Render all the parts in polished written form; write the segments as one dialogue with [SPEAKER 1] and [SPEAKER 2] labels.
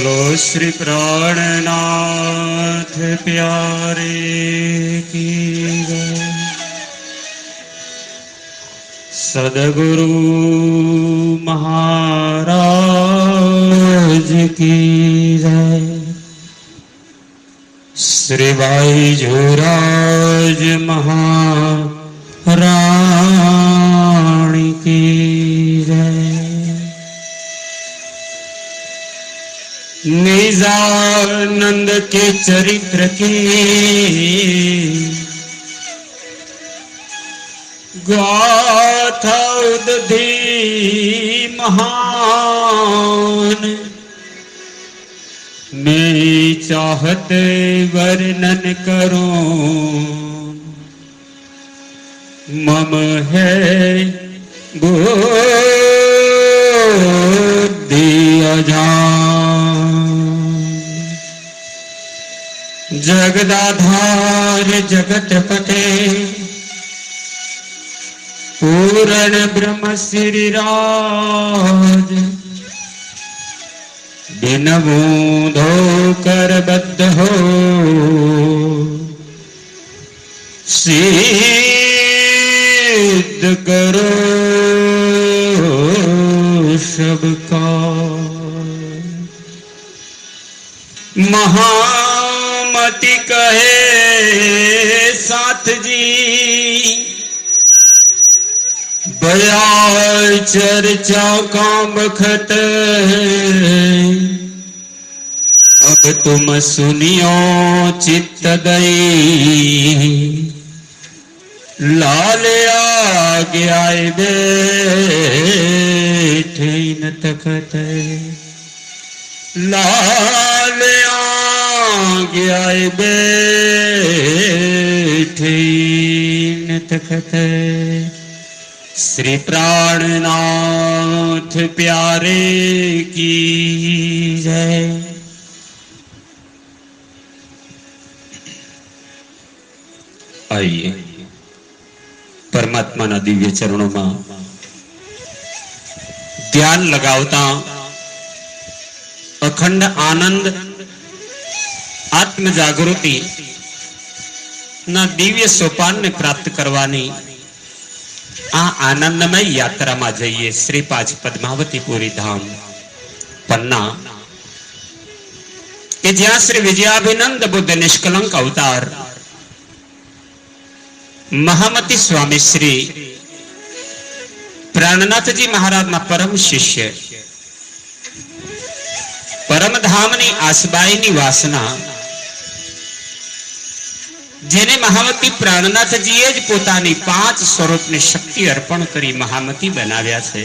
[SPEAKER 1] बोलो श्री प्राणनाथ प्यारे की जय। सदगुरु महाराज की जय। श्री भाई जोराज महाराणी की जय। निजानंद के चरित्र की गाथा उदधी महान, मैं चाहत वर्णन करूं मम है बुद्धि अजान। जगदाधार जगत पते पूर्ण ब्रह्म श्री राज, बिन बूंदो कर बद्ध हो सिद्ध करो सबका। महामति कहे साथ जी, बया चर्चा काम खत, अब तुम सुनियो चित्त दई, लाल आगे आए बैठे न तखत, लाल आगे आए बैठे न तखत। श्री प्राणनाथ प्यारे की जय। आइए परमात्मा ना दिव्य चरणों में ध्यान लगावता अखंड आनंद आत्म जागृति ना दिव्य सोपान ने प्राप्त करवानी आ आनंदमय यात्रा में जाइए। श्री पाज पद्मावतीपुरी धाम पन्ना के ज्यां श्री विजयाभिनंद बुद्ध निष्कलंक अवतार महामती स्वामी श्री प्राणनाथ जी महाराज ना परम शिष्य परम धामनी आसबाईनी वासना जेने महामती प्राणनाथ जीए ज पोतानी 5 स्वरूपनी शक्ति अर्पण करी महामती बनाव्या छे।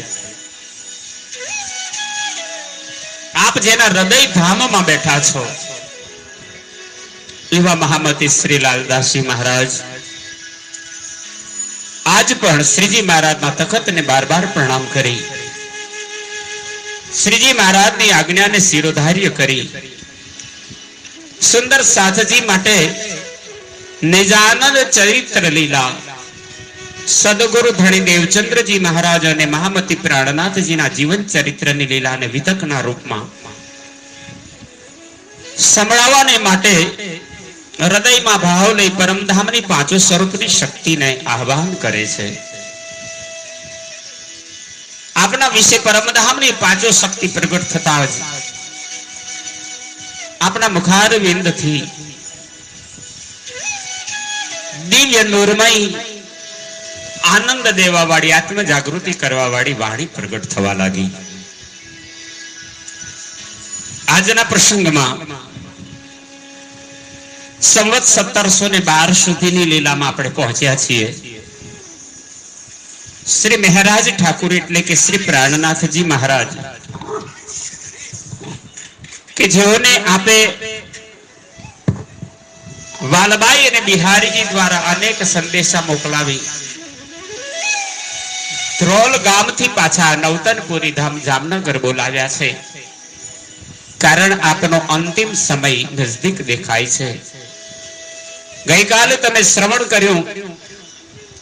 [SPEAKER 1] आप जेना हृदय धाम में बैठा छो एवा महामती श्री लालदासजी महाराज आज पण श्रीजी महाराज ना तखत ने बार-बार प्रणाम करी, श्रीजी महाराज नी आज्ञा ने शिरोधार्य करी, सुंदर साथजी माटे निजानंद चरित्र लीला सदगुरु धनी देवचंद्र जी महाराज ने महामती प्राणनाथ जी ना जीवन चरित्र नी लीला ने वितक ना रूप में संभळावाने माटे हृदय में भाव लई परमधाम नी 5 स्वरूप नी शक्ति ने आह्वान करे छे। आपना विषय परमधाम नी 5 शक्ति प्रगट थता ज आपना मुखारविंद थी दिव्य नूरमय आनंद देवा वाली आत्म जागृति करवा वाली वाणी प्रगट थवा लागी। आजना प्रसंग में संवत 1712 सुधीनी लीला में આપણે પહોંચ્યા છીએ। श्री मेहराज ठाकुर એટલે કે श्री प्राणनाथ जी महाराज કે જેઓને આપે वालबाई અને બિહારીજી द्वारा अनेक संदेशा મોકલાવી ધ્રોલ ગામથી પાછા નવતનપુરી ધામ જામનગર બોલાવ્યા છે। કારણ આપનો અંતિમ સમય નજદીક દેખાય છે। गई काले तमे श्रवण कर्यु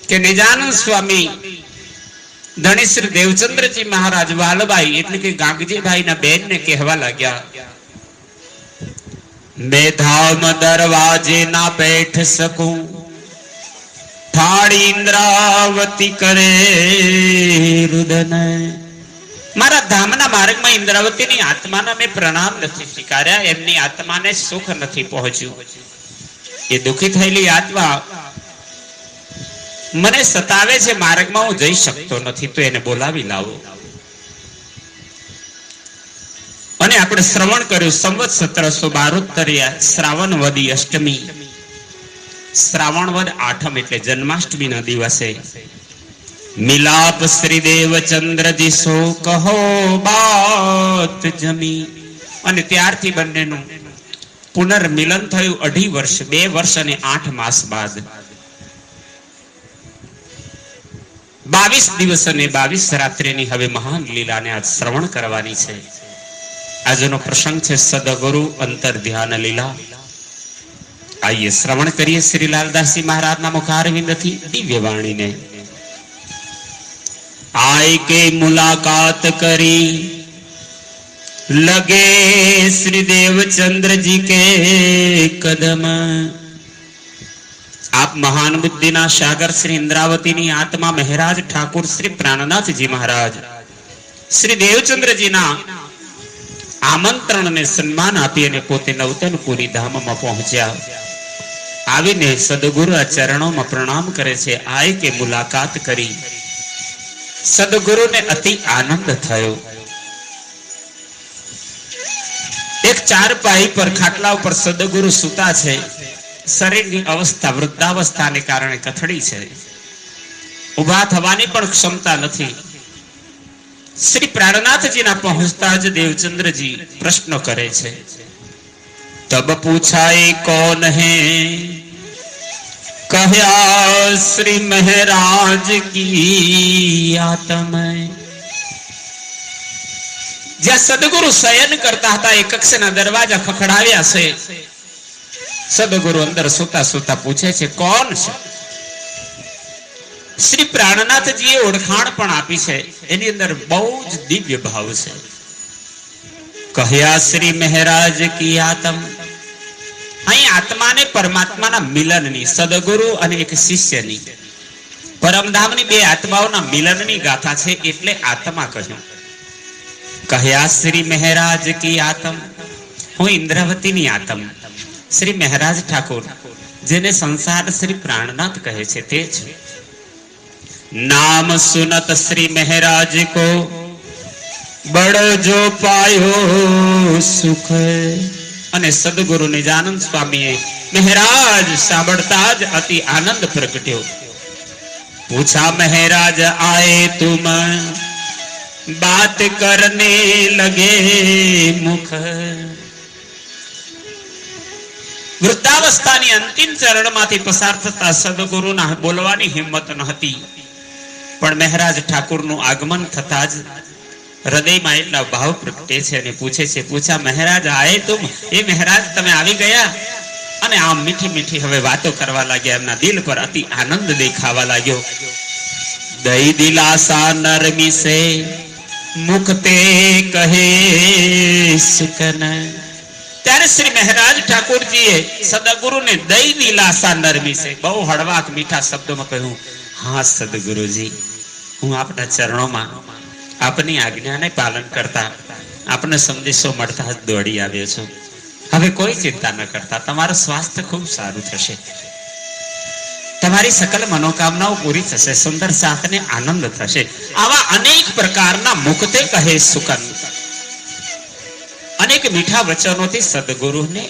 [SPEAKER 1] के निजानंद स्वामी धनी श्री देवचंद्र जी महाराज वालबाई एटले के गांगजी भाई ना बेन ने कहवा लाग्या मैं धाम दरवाजे ना बैठ सकूं, ठाड़ी इंद्रावती करे रुदन। મારા ધામના માર્ગમાં ઇન્દ્રાવતીની આત્માના મેં પ્રણામ નથી સ્વીકાર્યા, એમની આત્માને સુખ નથી પહોંચ્યું. એ દુઃખી થયેલી આત્મા મને સતાવે છે, માર્ગમાં હું જઈ શકતો નથી, તો એને બોલાવી લાવો. અને આપણે શ્રવણ કર્યું સંવત 1772 શ્રાવણ વદી અષ્ટમી. શ્રાવણ વદ આઠમ એટલે જન્માષ્ટમી ના દિવસે મિલાપ શ્રી દેવચંદ્રજી સો કહો બાત જમી. અને ત્યારથી બંનેનું પુનર્મિલન થયું 2.5 વર્ષ, 2 વર્ષ અને 8 માસ બાદ. 22 દિવસ અને 22 રાત્રિની હવે મહાન લીલાને આજ શ્રવણ કરવાની છે. આજનો પ્રસંગ છે સદગુરુ અંતર ધ્યાન લીલા. આइए श्रवण करिए श्री लालदास जी महाराज ना मुखारविंद थी दिव्य वाणी ने. आय के मुलाकात करी लगे श्री देवचंद्र जी के कदम. आप महान बुद्धि ना सागर श्री इंद्रावती ની આત્મા મહારાજ ઠાकुर श्री प्राणनाथजी महाराज श्री देवचंद्र जी ना આમંત્રણ ને સન્માન આપી અને પોતે નવતનપુરી ધામમાં પહોંચ્યા. આવીને સદગુરુ ચરણોમાં પ્રણામ કરે છે. આય કે મુલાકાત કરી. સદગુરુને અતિ આનંદ થયો. એક ચારપાઈ પર ખાટલા ઉપર સદગુરુ સૂતા છે. શરીરની અવસ્થા વૃદ્ધાવસ્થાને કારણે કથળી છે, ઉભા થવાની પણ ક્ષમતા નથી. श्री प्राणनाथजी ना पहुंचता ज देवचंद्र जी प्रश्न करे छे. तब पूछाए कौन है, कहया श्री महाराज की आत्मा. ज्યાં સદગુરુ શયન કરતા હતા એ કક્ષના દરવાજા ખખડાવ્યા છે. સદગુરુ અંદર સુતા સુતા પૂછે છે કોણ છે. શ્રી પ્રાણનાથજી એ ઓળખાણ પણ આપી છે, એની અંદર બહુ જ દિવ્ય ભાવ છે. કહ્યા શ્રી મહારાજ કી આત્મ. અહીં આત્માને પરમાત્માના મિલનની, સદગુરુ અને એક શિષ્યની, પરમધામની બે આત્માઓના મિલનની ગાથા છે, એટલે આત્મા કહ્યું. કહ્યા શ્રી મહારાજ કી આત્મ. હું ઇન્દ્રાવતીની આત્મ. શ્રી મહારાજ ઠાકોર જેને સંસાર શ્રી પ્રાણનાથ કહે છે તે છે. नाम सुनत श्री महाराज को बड़ो जो पायो सुख. અને સદગુરુ નિજાનંદ સ્વામીએ મહારાજ સાંભળતા જ અતિ આનંદ પ્રગટ્યો. પૂછા મહારાજ આए तुम बात करने लगे मुख. વૃદ્ધાવસ્થાની અંતિમ ચરણમાંથી પસાર થતા સદગુરુના બોલવાની હિંમત ન હતી, પણ મહારાજ ઠાકુરનું આગમન થતા જ હૃદયમાં એટલા ભાવ પ્રગટે છે અને પૂછે છે. પૂછા મહારાજ આए तुम. એ મહારાજ તમે આવી ગયા. અને આમ મીઠી મીઠી હવે વાતો કરવા લાગ્યા. એમના દિલ પર અતિ આનંદ દેખાવા લાગ્યો. દઈ દિલાસા નરમી સે મુખતે કહે સુકન. ત્યારે શ્રી મહારાજ ઠાકોરજીએ સદગુરુને દઈ દિલાસા નરમી સે બહુ હળવા મીઠા શબ્દોમાં કહ્યું, હા સદગુરુજી, હું આપના ચરણોમાં આપની આજ્ઞાને પાલન કરતા આપને સંદેશો મળતા જ દોડી આવ્યો છું. હવે કોઈ ચિંતા ન કરતા, તમારું સ્વાસ્થ્ય ખૂબ સારું થશે, તમારી સકલ મનોકામનાઓ પૂરી થશે, સુંદર સાથને આનંદ થશે. આવા અનેક પ્રકારના મુક્તે કહે સુકન, અનેક મીઠા વચનોથી સદગુરુને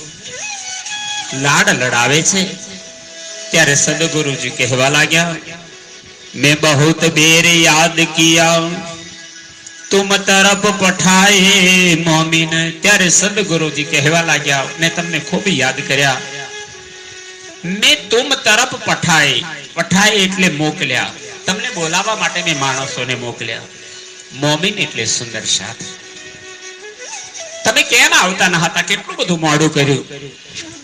[SPEAKER 1] લાડ લડાવે છે. ત્યારે સદગુરુજી કહેવા લાગ્યા, મેં બહુત બેર યાદ કિયા તુમ તરફ પઠાએ મોમીન. ત્યારે સદગુરુજી કહેવા લાગ્યા, મેં તમને ખૂબ યાદ કર્યા. મેં તુમ તરફ પઠાએ. પઠાએ એટલે મોકલ્યા, તમને બોલાવવા માટે મેં માણસોને મોકલ્યા. મોમીન એટલે સુંદર સાથ. તમે કેમ આવતા ન હતા? કેટલું બધું મોડું કર્યું.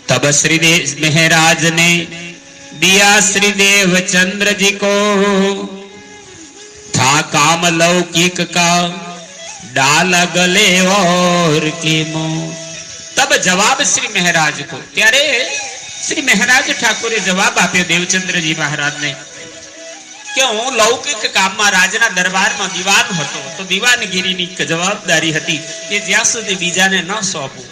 [SPEAKER 1] તબ શ્રી દેવ મહારાજ ને દિયા શ્રી દેવચंद्र जी को था काम लौकिक का डाल गले और कीमो. तब जवाब श्री महाराज को। त्यारे श्री महाराज ठाकुरे जवाब आप्यो देवचंद्रजी महाराज ने कि हूँ लौकिक काम में राजना दरबार में दीवान हतो तो दीवानगिरी की जवाबदारी हती कि ज्यां सुधी बीजाने न सौंपू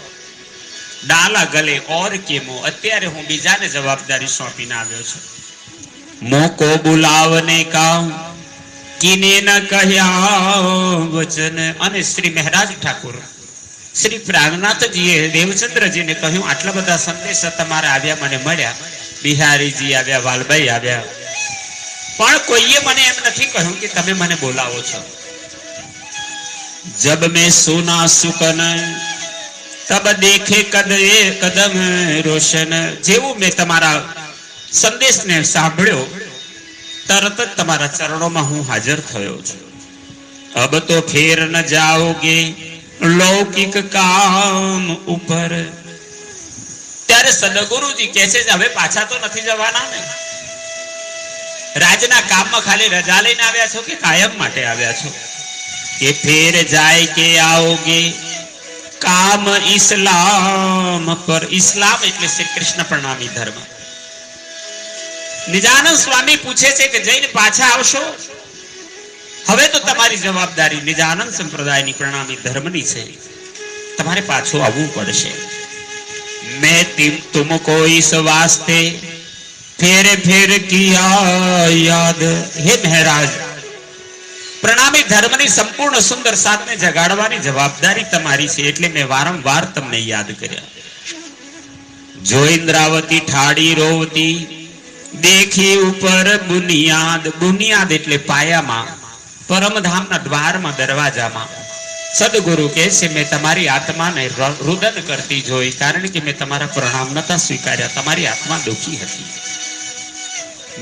[SPEAKER 1] डाला गले और केमो अत्यारे हूँ बीजाने जवाबदारी सौंपीने आव्यो छुं। मोको बुलावने का किने न कहया वचन। अने श्री महाराज ठाकुर श्री प्राणनाथ जी देवचंद्र जी ने कहूं आटला बधा संदेशा तमारा आव्या मने मळ्या, बिहारी जी आव्या, वालभाई आव्या, पण कोईए मने एम नथी कहूं कि तमे मने बोलावो छो। जब मैं सोना सुकन तब देखे कदम रोशन। जेवू मैं तमारा संदेश ने सांभळ्यो तरत ज तमारा चरणों में हूँ हाजर थयो छुं। अब तो फेर न जाओगे लौकिक काम ऊपर। त्यारे सदगुरुजी कहे छे हवे पाछा तो नहीं जवाना ने? राजना काम में खाली रजा लईने आव्या छो कि कायम माटे आव्या छो? के फेर जाए के आओगे काम इस्लाम पर। इस्लाम એટલે શ્રી કૃષ્ણ પ્રણામી ધર્મ। નિજાનંદ સ્વામી પૂછે છે કે જઈને પાછા આવશો? હવે તો તમારી જવાબદારી નિજાનંદ સંપ્રદાયની પ્રણામી ધર્મની છે, તમારે પાછું આવવું પડશે। मैं तुमको इस वास्ते फेर फेर किया याद। हे महाराज, प्रणामी धर्मनी संपूर्ण सुंदर साथने जगाड़वानी जवाबदारी तमारी छे, એટલે મેં વારંવાર તમને યાદ કર્યા। जो इंद्रावती ठाड़ी रोवती देखी ऊपर बुनियाद। बुनियाद એટલે પાયામાં, પરમધામના દ્વારમાં, દરવાજામાં। સદગુરુ કહે છે મેં તમારી આત્માને રુદન કરતી જોઈ, કારણ કે મેં તમારા પ્રણામ નતા સ્વીકાર્યા, તમારી આત્મા દુખી હતી।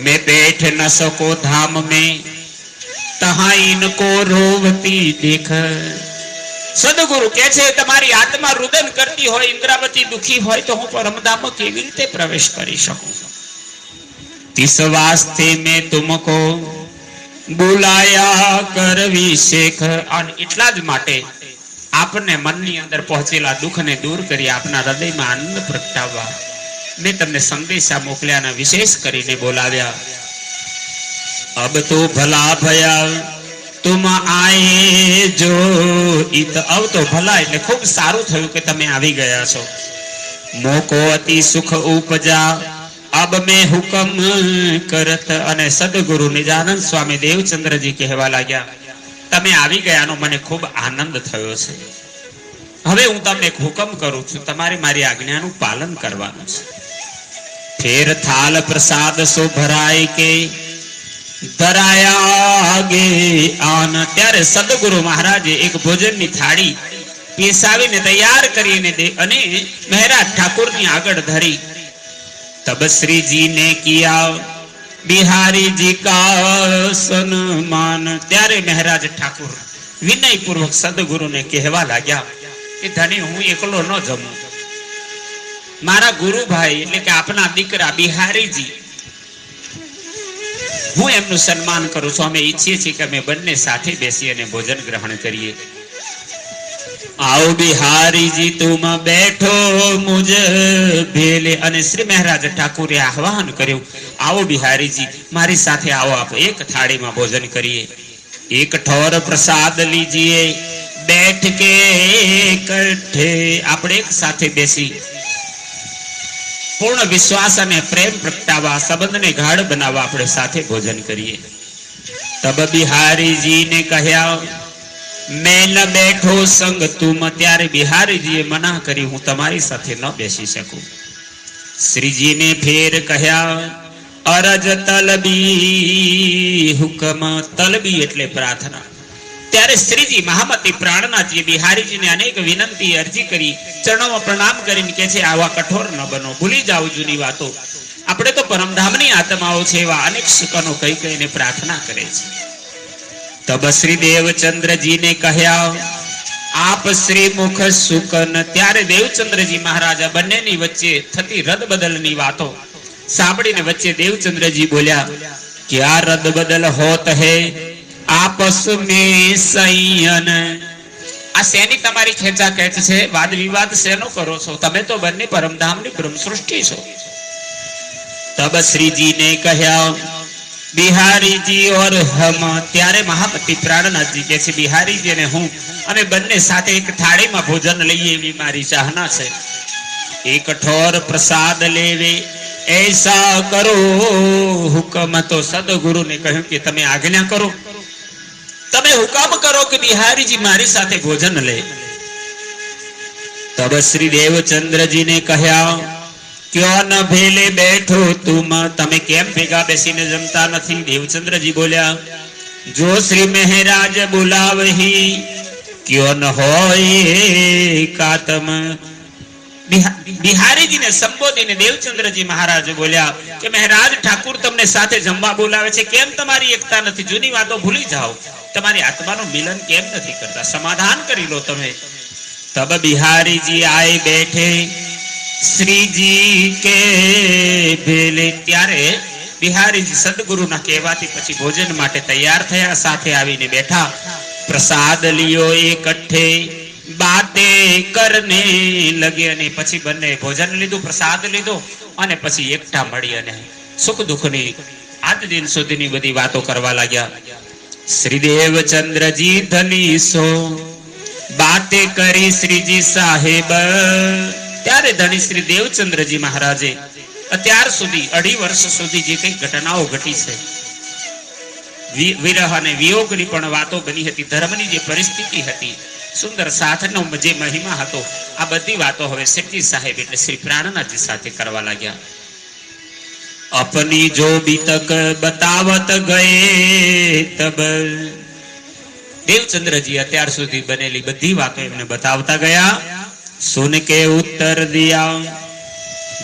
[SPEAKER 1] मैं बैठ न सको धाम में तहां इनको रोवती देख। सदगुरु कहे छे तमारी आत्मा रुदन करती होय, इंद्रावती दुखी होय तो हूँ परमधाम केवी रीते प्रवेश करी सकूं? तिस वास्ते में तुमको बुलाया करवी शेख। અને એટલા જ માટે આપને મનની અંદર પહોંચેલા દુઃખને દૂર કરી આપના હૃદયમાં આનંદ પ્રગટાવવા મેં તમને સંદેશા મોકલ્યાના વિશેષ કરીને બોલાવ્યા। अब तो भला भया तुम आए जो इत। अब तो भला એટલે ખૂબ સારું થયું કે તમે આવી ગયા છો। મોકો અતિ સુખ ઉપજા अब मैं हुकम करत। અને સદગુરુ નિજાનંદ સ્વામી દેવચંદ્રજી કહેવા લાગ્યા તમે આવી ગયાનો મને ખૂબ આનંદ થયો છે। હવે હું તમને એક હુકમ કરું છું, તમારે મારી આજ્ઞાનું પાલન કરવાનું છે। फेर थाल प्रसाद सो भराय के धराया आगे आन। त्यारे सदगुरु महाराजे एक भोजननी थाળી પીસાવીને તૈયાર કરીને દે અને મહારાજ ઠાકોરની આગળ ધરી। तब श्री जी ने किया बिहारी जी का सम्मान। त्यारे महाराज ठाकुर विनय पूर्वक सदगुरु ने कहवा लाग्या कि धनी हूँ एकलो न जमू, मारा गुरु भाई એટલે કે આપના દીકરા બિહારીજી હું એમનું સન્માન કરું છું। અમે ઈચ્છીએ છીએ કે અમે બંને સાથે બેસી અને ભોજન ગ્રહણ કરીએ। आओ बिहारी जी तुम बैठो मुझ भेले। અને શ્રી મહારાજ ઠાકુરે આહવાન કર્યું आओ बिहारी जी મારી સાથે आओ, आप एक थाली में भोजन करिए। एक ठोर प्रसाद लीजिए, बैठ के इकट्ठे આપણે એક સાથે બેસી पूर्ण विश्वास અને प्रेम प्रगटावा, संबंध ने गाढ़ बनावा આપણે સાથે भोजन करिए। तब बिहारी जी ने कहा मैं न बैठो संग तुम। त्यारे बिहारी जी मना करी हूँ तमारी साथे न बेसी सकूं। श्री जी ने फेर कहा अरज तलबी हुकम। तलबी એટલે प्रार्थना। ત્યારે શ્રીજી મહામતી પ્રાણનાથજી બિહારીજી ને અનેક વિનંતી અરજી કરી, ચરણોમાં પ્રણામ કરીને કહે છે આવા કઠોર ન બનો, ભૂલી જાઓ જૂની વાતો, આપણે તો પરમધામની આત્માઓ છે। એવા અનેક સુકનો કઈ કઈને પ્રાર્થના કરે છે। तब श्री देवचंद्र जी ने कहा आप श्री मुख सुकन। त्यारे देवचंद्र जी महाराज બંનેની વચ્ચે થતી રદ બદલની વાતો સાંભળીને વચ્ચે દેવચંદ્ર जी બોલ્યા क्या रद बदल होत है आपस में संयन। आ આ શેની તમારી ખેંચા ખેંચ છે? વાદ વિવાદ શેનો કરો છો? તમે તો બંને પરમધામની બ્રહ્મ સૃષ્ટિ છો. તબ શ્રીજીને કહ્યા બિહારીજી ઓર હમ. ત્યારે મહામતી પ્રાણનાથજી કહે છે બિહારીજી અને હું અમે બંને સાથે એક થાળીમાં ભોજન લઈએ એવી મારી ચાહના છે. એક ઠોર પ્રસાદ લેવે ऐसा करो हुक्म. तो सदगुरु ने કહ્યું કે તમે આજ્ઞા કરો, તમે હુકમ કરો કે બિહારીજી મારી સાથે ભોજન લે. તબ શ્રી દેવચંદ્રજી ને કહ્યા ક્યો ન ભેલે બેઠો તુમ. તમે કેમ ભેગા બેસીને જમતા નથી? દેવચંદ્રજી બોલ્યા જો શ્રી મહારાજ બોલાવહી ક્યો ન હોય કાતમ. બિહારીજીને સંબોધીને દેવચંદ્રજી મહારાજ બોલ્યા કે મહારાજ ઠાકુર તમને સાથે જમવા બોલાવે છે, કેમ તમારી એકતા નથી? જૂની વાતો ભૂલી જાઓ, તમારી આત્માનું મિલન કેમ નથી કરતા? સમાધાન કરી લો તમે. તબ બિહારીજી આય બેઠે શ્રીજી કે ભેલે. ત્યારે બિહારીજી સદગુરુના કહેવાથી પછી ભોજન માટે તૈયાર થયા, સાથે આવીને બેઠા. પ્રસાદ લિયો એકઠે બાતે કરને લગે. અને પછી બંને ભોજન લીધું, પ્રસાદ લીધો અને પછી એકઠા મળી અને સુખ દુઃખની આજ દિન સુધીની બધી વાતો કરવા લાગ્યા. શ્રી દેવચંદ્રજી ધનીસો બાતે કરી શ્રીજી સાહેબ. ત્યારે ધણી શ્રી દેવચંદ્રજી મહારાજે અત્યાર સુધી 2.5 વર્ષ સુધી જે કઈ ઘટનાઓ ઘટી છે, વિરહ અને વિયોગની પણ વાતો બની હતી, ધર્મની જે પરિસ્થિતિ હતી, સુંદર સાથનો જે મહિમા હતો, આ બધી વાતો હવે શ્રીજી સાહેબ એટલે શ્રી પ્રાણનાથજી સાથે કરવા લાગ્યા. अपनी जो बीतक बतावत गए तब. देवचंद्रजी અત્યાર સુધી બનેલી બધી વાતો એમને બતાવતા ગયા. સુન કે ઉત્તર દિયા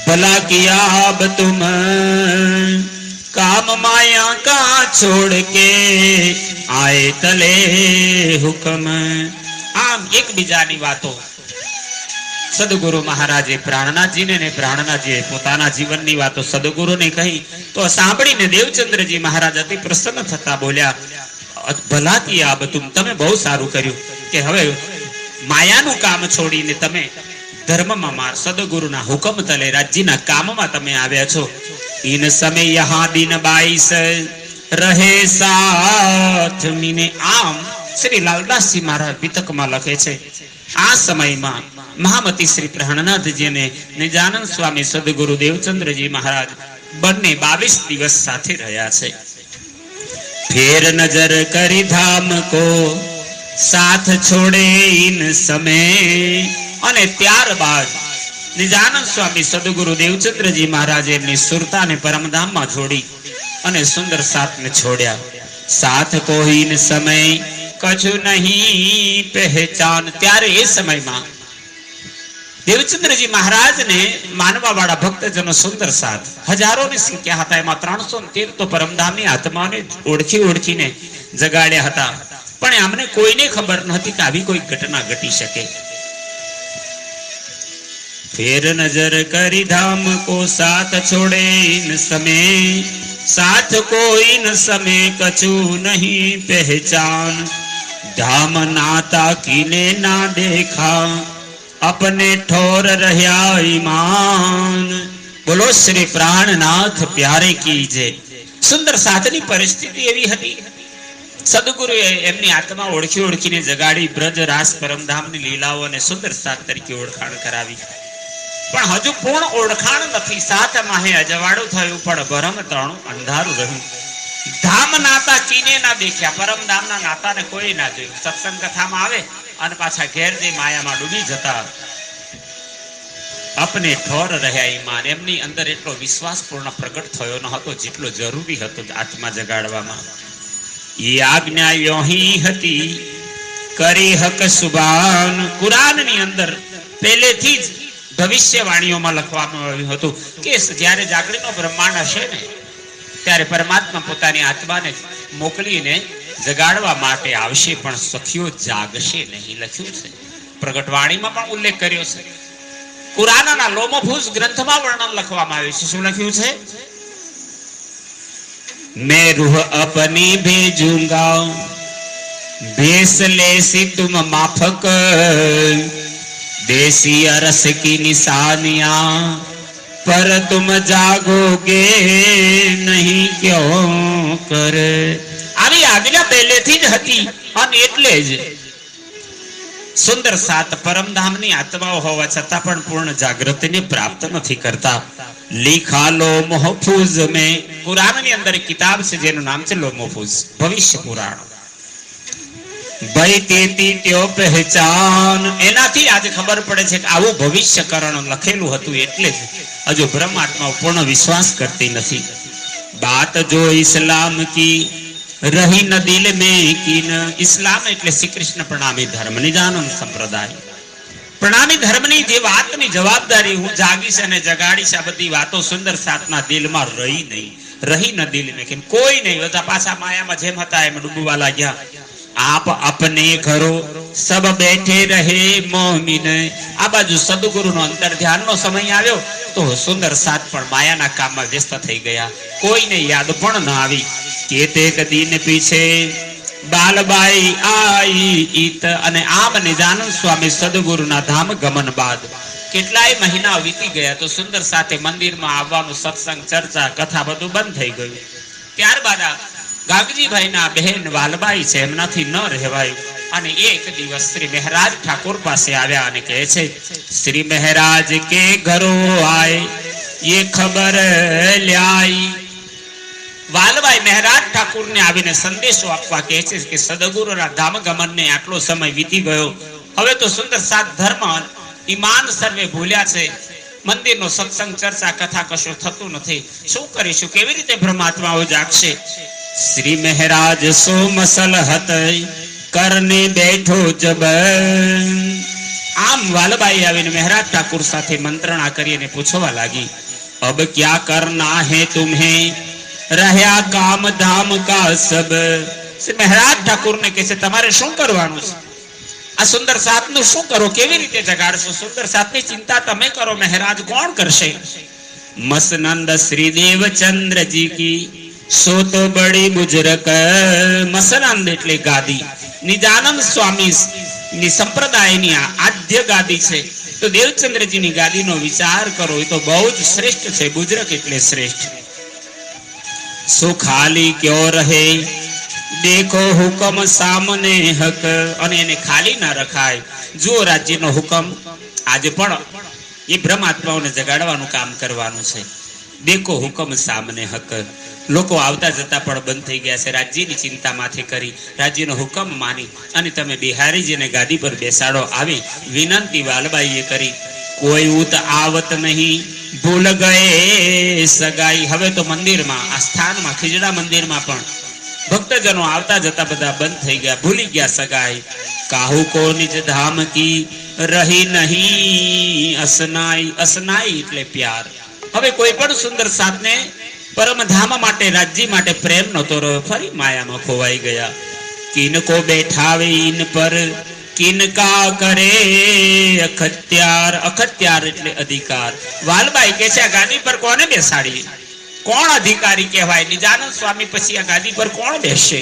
[SPEAKER 1] ભલા કિયા અબ તુમ काम माया का छोड़ के आए तले हुक्म. આમ એકબીજાની વાતો સદગુરુ મહારાજે પ્રાણનાથજીને ને પ્રાણનાથજીએ પોતાના જીવનની વાતો સદગુરુને કહી. તો સાંભળીને દેવચંદ્રજી મહારાજ અતિ પ્રસન્ન થતા બોલ્યા ભલા કિયા અબ તુમ. તમે બહુ સારું કર્યું કે હવે માયાનું કામ છોડીને તમે ધર્મમાં માર સદગુરુના હુકમ તલે રાજ્યના કામમાં તમે આવ્યા છો. इन समय यहाँ दिन 22 રહે સાથ મીને. આમ શ્રી લાલદાસજી મહારાજ પિતકમાં લખે છે આ સમયમાં મહામતી શ્રી પ્રાણનાથજી અને નિજાનંદ સ્વામી સદગુરુ દેવચંદ્રજી મહારાજ બંને 22 દિવસ સાથે રહ્યા છે. ફેર નજર કરી ધામ કો સાથ છોડે ઇન સમય. અને ત્યારબાદ નિજાનંદ સ્વામી સદગુરુ દેવચંદ્રજી મહારાજે એમની સુરતાને પરમધામમાં જોડી અને સુંદર સાથને છોડ્યા. સાથ કોઈન સમય કछु નહીં પહેચાન. ત્યારે એ સમયમાં દેવચંદ્રજી મહારાજને માનવા વાળા ભક્તજનો સુંદર સાથ હજારોની સંખ્યા હતા. એમાં 313 તો પરમધામની આત્માને ઓળખીને જગાડ્યા હતા. પણ અમને કોઈને ખબર નહોતી કે આવી કોઈ ઘટના ઘટી શકે. फिर नजर करी धाम को साथ छोड़े इन समय साथ को इन समय कछु नहीं पहचान. धाम नाता कीने ना देखा अपने ठोर રહ્યા ईमान. બોલો શ્રી પ્રાણનાથ પ્યારે કી જય. સુંદર સાથની પરિસ્થિતિ એવી હતી. સદગુરુએ એમની આત્મા ઓળખીને જગાડી બ્રજ રાસ પરમધામની લીલાઓ અને સુંદર સાથ તરીકે ઓળખાણ કરાવી. પણ હજુ પૂર્ણ ઓળખાણ નથી. સાત માહે અજવાળું થયું પણ ભરમ ત્રણું અંધારું રહ્યું. ધામ નાતા કીને ના દેખ્યા. પરમધામના નાતાને કોઈ ના જોયું. સત્સંગ કથામાં આવે અને પાછા ઘેર જઈ માયામાં ડૂબી જતા. अपने ठोर રહ્યા ઈમાન. એમની અંદર એટલો વિશ્વાસ પૂર્ણ પ્રગટ થયો ન હતો જેટલો જરૂરી હતો આત્મા જગાડવામાં. એ આજ્ઞા યોહી હતી કરી હક સુબાન. કુરાનની અંદર પહેલેથી જ ભવિષ્યવાણીઓમાં લખવામાં આવ્યું હતું કે જ્યારે જાગૃતિનો બ્રહ્માંડ હશે ને ત્યારે પરમાત્મા પોતાની આત્માને મોકલીને જગાડવા માટે આવશે, પણ સખીઓ જાગશે નહીં. લખ્યું છે પ્રગટવાણીમાં પણ ઉલ્લેખ કર્યો છે. કુરાનના લોમોફૂસ ગ્રંથમાં વર્ણન લખવામાં આવ્યું છે. શું લખ્યું છે? मैं रूह अपनी भेजूंगा भेस लेसी तुम माफक देसी अरस की निशानियां पर तुम जागोगे नहीं क्यों करे। આવી આજ્ઞા પહેલેથી જ હતી અને એટલે જ સુંદર સાત પરમધામની આત્માઓ હોવા છતાં પણ પૂર્ણ જાગૃતિને પ્રાપ્ત નથી કરતા. लिखा लो महफूज में कुरान ની અંદર કિતાબ છે જેનું નામ છે લો महफूज ભવિષ્ય પુરાણ. ભાઈ તેતી ત્યો પહેચાન એનાથી આજે ખબર પડે છે કે આવું ભવિષ્યકરણ લખેલું હતું એટલે જ હજુ બ્રહ્માત્મા પૂર્ણ વિશ્વાસ કરતી નથી. बात जो इस्लाम की रही न दिल में कीन. इस्लाम એટલે શ્રી કૃષ્ણ પ્રણામી ધર્મ નિજાનંદ સંપ્રદાય પ્રણામી ધર્મની જે વાતની જવાબદારી હું જાગીશ અને જગાડીશ આ બધી વાતો સુંદર સાતના દિલમાં રહી ન દિલ મેં કેમ કોઈ નહીં બધા પાછા માયામાં જેમ હતા એમ ડૂબવા લાગ્યા. आप अपने घरों सब बैठे रहे मोमिन. આ બાજુ સદગુરુનો અંતર ધ્યાનનો સમય આવ્યો તો સુંદર સાત પણ માયાના કામમાં વ્યસ્ત થઈ ગયા. કોઈને યાદ પણ ન આવી. કેતેક દિન પીછે બાલબાઈ આઈ ઈત. અને આમ નિજાનંદ સ્વામી સદગુરુના ધામ ગમન બાદ કેટલાય મહિના વીતી ગયા તો સુંદર સાથે મંદિરમાં આવવાનું સત્સંગ ચર્ચા કથા બધું બંધ થઈ ગયું. ત્યારબાદ ગાગજીભાઈના બહેન વાલબાઈ છે એમનાથી ન રહેવાયું અને એક દિવસ શ્રી મહારાજ ઠાકોર પાસે આવ્યા અને કહે છે શ્રી મહારાજ કે ઘરો આય ये खबर ल्याई. વાલબાઈ મહારાજ ઠાકુરને આવીને સંદેશો આપવા કહે છે કે સદગુરુના ધામ ગમનને આટલો સમય વીતી ગયો, હવે તો સુંદર સાત ધર્મ ઈમાન સર્વે ભૂલ્યા છે, મંદિરનો સત્સંગ ચર્ચા કથા કશું થતું નથી, શું કરીશું, કેવી રીતે બ્રહ્માત્માઓ જાગશે. શ્રી મહારાજ સો મસલહત કરને બેઠો જબ. આમ વાલબાઈ આવીને મહારાજ ઠાકુર સાથે મંત્રણા કરીને પૂછવા લાગી અબ ક્યા કરના હે તુમ્હે રહ્યા કામ ધામ કા સબ. શ્રી મહારાજ ઠાકુર ને કહે છે તમારે શું કરવાનું છે, આ સુંદર સાત નું શું કરો, કેવી રીતે જગાડશો, સુંદર સાત ની ચિંતા તમે કરો, મહારાજ કોણ કરશે. મસનંદ શ્રી દેવચંદ્રજી કી સો તો બડી બુજરક. મસનંદ એટલે ગાદી, નિજાનંદ સ્વામી ની સંપ્રદાયની આદ્ય ગાદી છે, તો દેવચંદ્રજી ની ગાદીનો વિચાર કરો, એ તો બહુ જ શ્રેષ્ઠ છે. બુજરક એટલે શ્રેષ્ઠ. સો ખાલી ક્યો રહે દેખો હુકમ સામને હક. અને એને ખાલી ના રખાય, જુઓ રાજ્યનો હુકમ. આજે પણ એ બ્રહ્માત્માઓને જગાડવાનું કામ કરવાનું છે. દેખો હુકમ સામને હક. લોકો આવતા જતા પણ બંધ થઈ ગયા છે, રાજ્યની ચિંતા માથે કરી રાજ્યનો હુકમ માની અને તમે બિહારીજીને ગાદી પર બેસાડો. આવી વિનંતી વાલબાઈએ કરી. કોઈ ઉત આવત નહીં ભૂલ ગયે સગાઈ. હવે તો મંદિરમાં, આ સ્થાનમાં ખીજડા મંદિરમાં પણ ભક્તજનો આવતા જતા બધા બંધ થઈ ગયા, ભૂલી ગયા સગાઈ. કાહુ કો નિજ ધામ કી રહી નહીં અસનાઈ. અસનાઈ એટલે પ્યાર. હવે કોઈ પણ સુંદર સાધને પરમધામ માટે, રાજ્ય માટે પ્રેમ નતો રહ્યો, ફરી માયામાં ખોવાઈ ગયા. કિनको બેઠાવે ઇન પર કિનકા કરે અખત્યાર. અખત્યાર એટલે અધિકાર. વાલબાઈ કે છે આ ગાદી પર કોને બેસાડી, કોણ અધિકારી કહેવાય, નિજાનંદ સ્વામી પછી આ ગાદી પર કોણ બેસશે.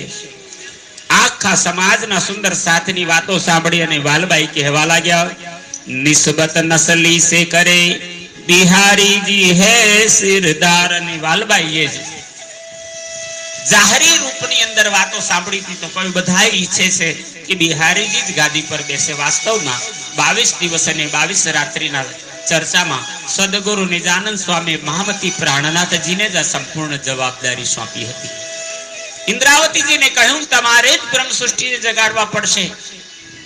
[SPEAKER 1] આખા સમાજના સુંદર સાથની વાતો સાંભળી અને વાલબાઈ કહેવા લાગ્યા નિસ્બત નસલી સે કરે બિહારી જી હે સિરદાર. અને વાલબાઈએ જ જાહેરી રૂપની અંદર વાતો સાંભળી હતી તો કોઈ બધા ઈચ્છે છે કે બિહારીજી જ ગાદી પર બેસે. વાસ્તવમાં 22 દિવસ અને 22 રાત્રિના ચર્ચામાં સદગુરુ નિજાનંદ સ્વામી મહામતી પ્રાણનાથજીને જ સંપૂર્ણ જવાબદારી સોંપી હતી. ઇન્દ્રાવતીજીને કહ્યું તમારે જ બ્રહ્મ સૃષ્ટિને જગાડવા પડશે,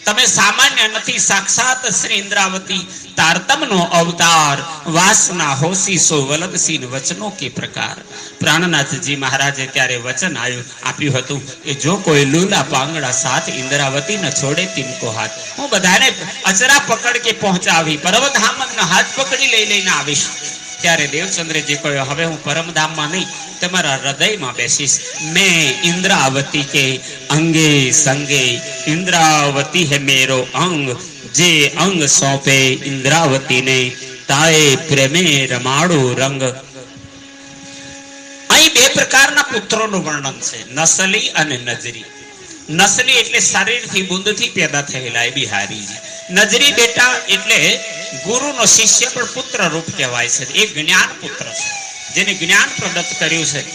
[SPEAKER 1] તમે સામાન્ય નથી, સાક્ષાત શ્રી ઇન્દ્રાવતી તારતમનો અવતાર. વાસના હોસી સો વલગસીન વચનો કે પ્રકાર. પ્રાણનાથજી મહારાજે ત્યારે વચન આપ્યું હતું કે જો કોઈ લૂલા પાંગડા સાથ ઇન્દ્રાવતી ન છોડે તિનકો હાથ. હું બધાને અચરા પકડ કે પહોંચાવી, પરમધામનો હાથ પકડી લઈને આવીશ. ત્યારે દેવચંદ્રજી કહ્યું હવે હું પરમધામમાં નહીં, તમારા હૃદયમાં બેસીશ. મેં ઇન્દ્રાવતી કે અંગે સંગે, ઇન્દ્રાવતી હે મેરો અંગ, જે અંગ સોંપે ઇન્દ્રાવતીને તાએ પ્રેમે રમાડો રંગ. અહીં બે પ્રકારના પુત્રોનું વર્ણન છે, નસલી અને નજરી. નસલી એટલે શરીરથી બુંદથી પેદા થયેલા એ બિહારીજી. નજરી બેટા એટલે ગુરુનો શિષ્ય પણ પુત્ર રૂપ કહેવાય છે. એ જ્ઞાન પુત્ર છે, જેને જ્ઞાન પ્રદત્ત કર્યું છે.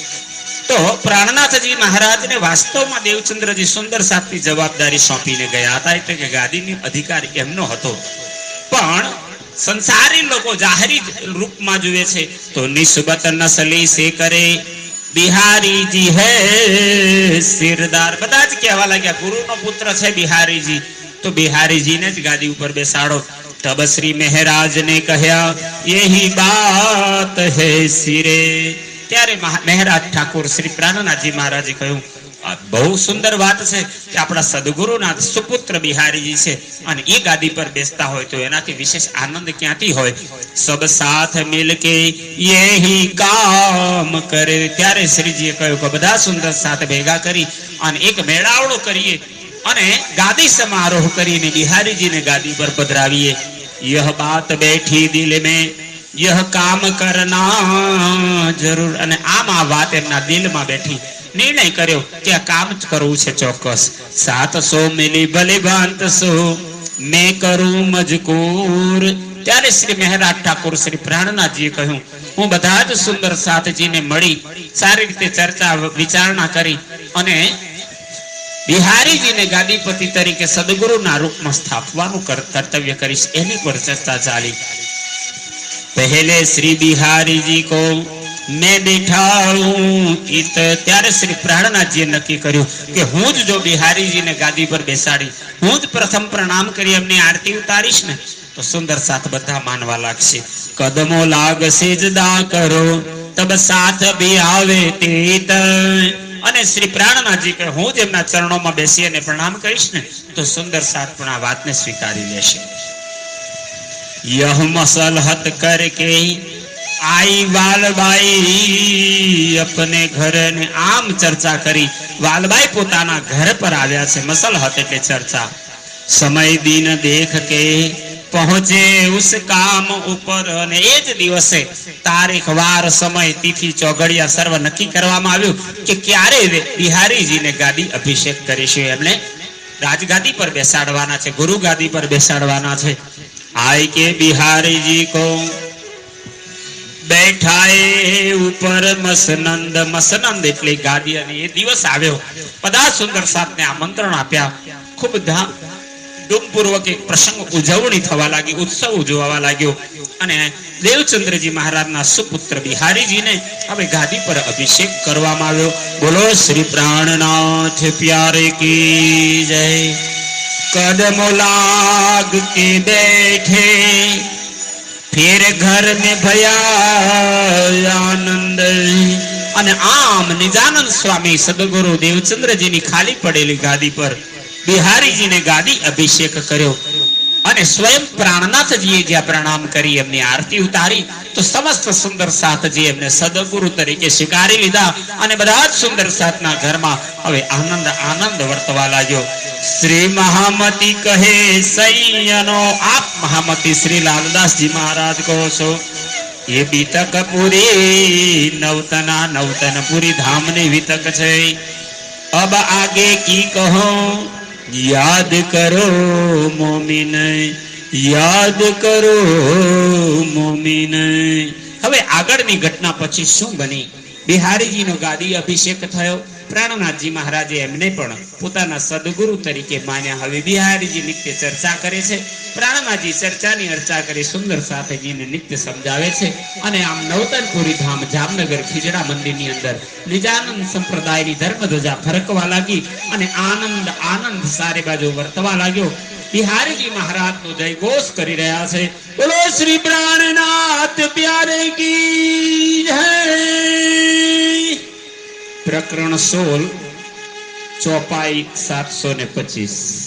[SPEAKER 1] તો પ્રાણનાથજી મહારાજને વાસ્તવમાં દેવચંદ્રજી સુંદર સાથની જવાબદારી સોંપીને ગયા હતા, એટલે કે ગાદીની અધિકાર એમનો હતો. પણ સંસારી લોકો જાહેરી રૂપમાં જુએ છે તો નિસ્બત નસલી સે કરે બિહારીજી હે સિરદાર. બધા જ કહેવા લાગ્યા ગુરુનો પુત્ર છે બિહારીજી, તો બિહારીજીને જ ગાદી ઉપર બેસાડો. તબ શ્રી મહારાજ ને કહ્યા યહી બાત હે સિરે. ત્યારે મહારાજ ઠાકોર શ્રી પ્રાણનાથજી મહારાજે કહ્યું બહુ સુંદર વાત છે કે આપણા સદગુરુના સુપુત્ર બિહારીજી છે અને એ ગાદી પર બેસતા હોય તો એનાથી વિશેષ આનંદ ક્યાંથી હોય. સબ સાથ મિલકે યહી કામ કરે. ત્યારે શ્રીજીએ કહ્યું કે બધા સુંદર સાથ ભેગા કરી અને એક મેળાવડો કરીએ અને ગાદી સમારોહ કરીને બિહારીજીને ગાદી પર પધરાવીએ. યહ બાત બેઠી દિલ મેં યહ કામ કરના જરૂર. અને આમ આ વાત એમના દિલમાં બેઠી, નિર્ણય કર્યો કે આ કામ જ કરવું છે ચોક્કસ. 700 મિલી ભલે ભાંતસો મેં કરું મજકૂર. ત્યારે શ્રી મહારાજ ઠાકોર શ્રી પ્રાણનાથજીએ કહ્યું હું બધા જ સુંદર સાથજીને મળી સારી રીતે ચર્ચા વિચારણા કરી અને બિહારીજીને ગાદીપતિ તરીકે સદગુરુના રૂપમાં સ્થાપવાનું કર્તવ્ય કરીશ. એની પર ચર્ચા ચાલી. પહેલે શ્રી બિહારીજી કો મેં બેઠાઉં ઈત. ત્યારે શ્રી પ્રાણનાથજીએ નક્કી કર્યું કે હું જ જો બિહારીજીને ગાદી પર બેસાડી, હું જ પ્રથમ પ્રણામ કરી એમની આરતી ઉતારીશ ને તો સુંદર સાથ બધા માનવા લાગશે. કદમો લાગ સિજદા કરો તબ સાથ ભી આવે તીત. અને શ્રી પ્રાણનાથજી કહે હું જ એમના ચરણોમાં બેસી અને પ્રણામ કરીશ ને તો સુંદર સાથ પણ આ વાતને સ્વીકારી લેશે. યહ મસલહત કરકે આઈ વાલબાઈ અપને ઘર. ને આમ ચર્ચા કરી વાલબાઈ પોતાના ઘર પર આવ્યા છે. મસલહત એટલે ચર્ચા. સમય દિન દેખ કે પહોંચે ઉસ કામ ઉપર. અને એ જ દિવસે તારીખ વાર સમય તિથિ ચોઘડિયા સર્વ નક્કી કરવામાં આવ્યું કે ક્યારે બિહારીજીને ગાદી અભિષેક કરીશું. એમને રાજગાદી પર બેસાડવાના છે, ગુરુ ગાદી પર બેસાડવાના છે. આય કે બિહારીજી કો બેઠાએ ઉપર મસનંદ. મસનંદ એટલે ગાદી. અને એ દિવસ આવ્યો. બધા સુંદર સાથને આમંત્રણ આપ્યા. ખૂબ ધૂમપૂર્વક એક પ્રસંગ ઉજવણી થવા લાગી, ઉત્સવ ઉજવવા લાગ્યો. અને દેવચંદ્રજી મહારાજના સુપુત્ર બિહારીજીને હવે ગાદી પર અભિષેક કરવામાં આવ્યો. બોલો શ્રી પ્રાણનાથ પ્યારે કી જય. કદમો લાગ કે બેઠે ફિર ઘર में ભયા આનંદ. અને આમ નિજાનંદ સ્વામી સદગુરુ દેવચંદ્રજીની ખાલી પડેલી ગાદી પર બિહારીજીને ગાદી અભિષેક કર્યો. અને સ્વયં પ્રાણનાથજીએ જ્યાં પ્રણામ કરી એમની આરતી ઉતારી તો સમસ્ત સુંદર સાથજી એમને સદગુરુ તરીકે સ્વીકારી લીધા. અને બધા જ સુંદર સાથના ઘરમાં હવે આનંદ આનંદ વર્તવા લાગ્યો. શ્રી મહામતી કહે સૈયનો. આપ મહામતી શ્રી લાલદાસજી મહારાજ કહો છો એ બીતક પુરી નવતના નવતનપુરી ધામની વિતક છે. અબ આગે કી કહો યાદ કરો મોમિન, યાદ કરો મોમિન. હવે આગળની ઘટના પછી શું બની? બિહારીજીનો ગાદી અભિષેક થયો. પ્રાણનાથજી મહારાજે એમને પણ પોતાના સદગુરુ તરીકે માન્યા. હવે બિહારીજી નિત્ય ચર્ચા કરે છે. પ્રાણનાથજી ચર્ચાની અર્ચા કરી સુંદર સાથજીને નિત્ય સમજાવે છે. અને આમ નવતનપુરી ધામ જામનગર ખીજડા મંદિરની અંદર નિજાનંદ સંપ્રદાયની ધર્મધ્વજા ફરકવા લાગી. અને આનંદ આનંદ સારે બાજુ વર્તવા લાગ્યો. બિહારીજી મહારાજનો જયઘોષ કરી રહ્યા છે. બોલો શ્રી પ્રાણનાથ પ્યારે કી જય. પ્રકરણ 16 ચોપાઈ 725.